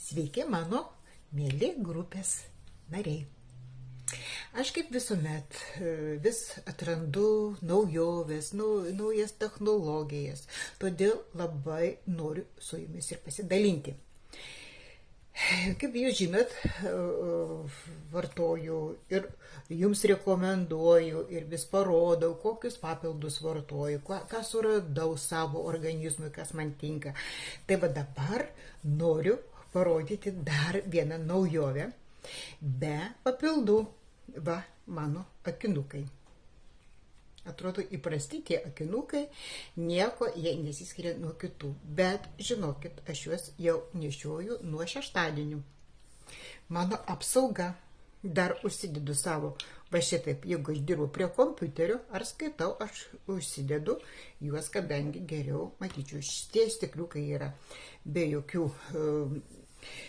Sveiki mano mėly grupės nariai. Aš kaip visuomet vis atrandu naujoves, naujas technologijas, todėl labai noriu su jumis ir pasidalinti. Kaip jūs žinot, vartoju ir jums rekomenduoju ir vis parodau, kokius papildus vartoju, ką suradau savo organizmui, kas man tinka. Tai va dabar noriu parodyti dar vieną naujovę be papildų. Va, mano akinukai. Atrodo įprasti tie akinukai, nieko jie nesiskiria nuo kitų. Bet žinokit, aš juos jau nešioju nuo šeštadienių. Mano apsauga, dar užsidedu savo, va šitaip, jeigu aš dirbu prie kompiuterio ar skaitau, aš užsidedu juos, kadangi geriau matyčiau. Šitie stikliukai yra be jokių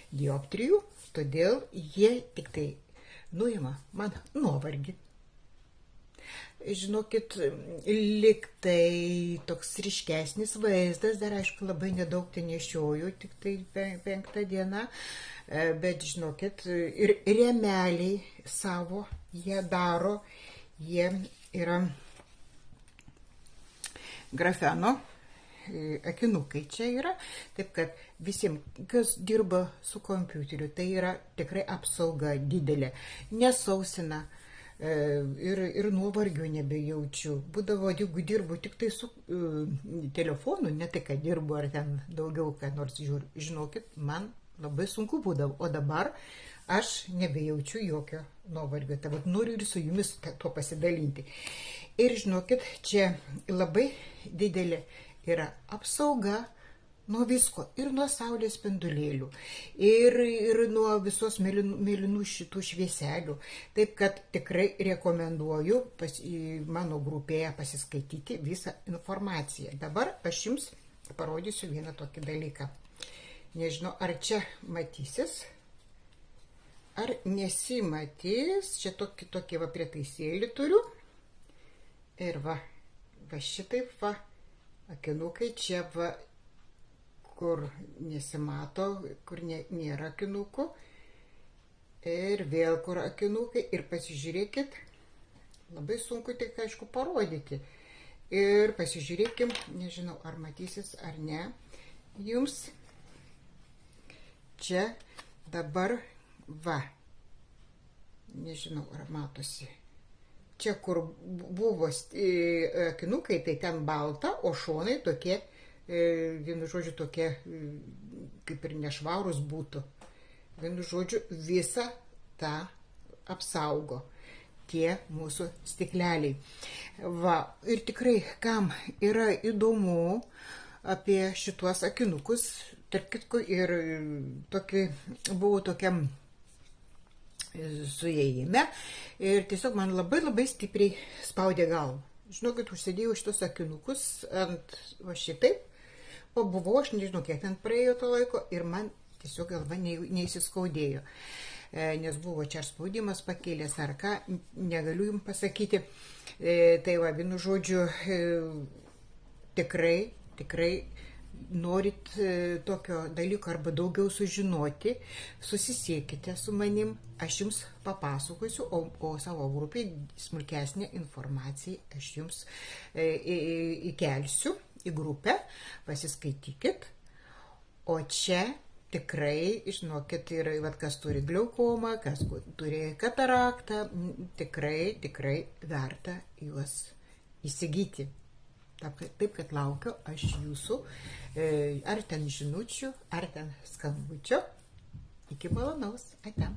dioptrijų, todėl jie tik tai nuima man nuovargį. Žinokit, liktai toks ryškesnis vaizdas, dar aišku labai nedaug tai nešioju, tik tai 5 diena, bet žinokit, ir rėmeliai savo jie daro, jie yra grafeno akinukai čia yra, taip kad visiems, kas dirba su kompiuteriu, tai yra tikrai apsauga didelė, nesausina ir nuovargio nebejaučiu. Būdavo, jeigu dirbu tik tai su telefonu, ne tai, kad dirbu ar ten daugiau, ką nors žiūriu, žinokit, man labai sunku būdavo, o dabar aš nebejaučiu jokio nuovargio. Tai noriu ir su jumis tuo pasidalinti. Ir žinokit, čia labai didelė yra apsauga nuo visko, ir nuo saulės spindulėlių, ir nuo visos mėlynų šitų švieselių. Taip kad tikrai rekomenduoju mano grupėje pasiskaityti visą informaciją. Dabar aš jums parodysiu vieną tokį dalyką. Nežinau, ar čia matysis, ar nesimatys. Čia tokį va prietaisėlį turiu. Ir va šitaip va. Akinukai čia va, kur nesimato, kur nėra akinukų. Ir vėl kur akinukai. Ir pasižiūrėkit, labai sunku tik aišku parodyti. Ir pasižiūrėkim, nežinau ar matysis ar ne. Jums čia dabar va, nežinau ar matosi. Čia, kur buvo akinukai, tai ten balta, o šonai tokie, vienu žodžiu, tokie kaip ir nešvarus būtų. Vienu žodžiu, visą tą apsaugo tie mūsų stikleliai. Va, ir tikrai, kam yra įdomu apie šituos akinukus, tarp kitko ir buvau tokiam suėjime ir tiesiog man labai stipriai spaudė galvą. Žinokit, užsidėjau šitos akinukus ant va šitaip, pabuvau, aš nežinau, kiek ten praėjo to laiko ir man tiesiog galva neįsiskaudėjo, nes buvo čia ar spaudimas pakėlęs ar ką, negaliu jums pasakyti. Tai va, vienu žodžiu, tikrai norit tokio dalyko arba daugiau sužinoti, susisiekite su manim, aš jums papasakosiu, o savo grupiai smulkesnę informaciją aš jums įkelsiu į grupę, pasiskaitykit. O čia tikrai, žinokit, ir kas turi glaukomą, kas turi kataraktą, tikrai verta juos įsigyti. Taip, kad laukiu aš jūsų, ar ten žinučių, ar ten skambučio. Iki malonaus, ate.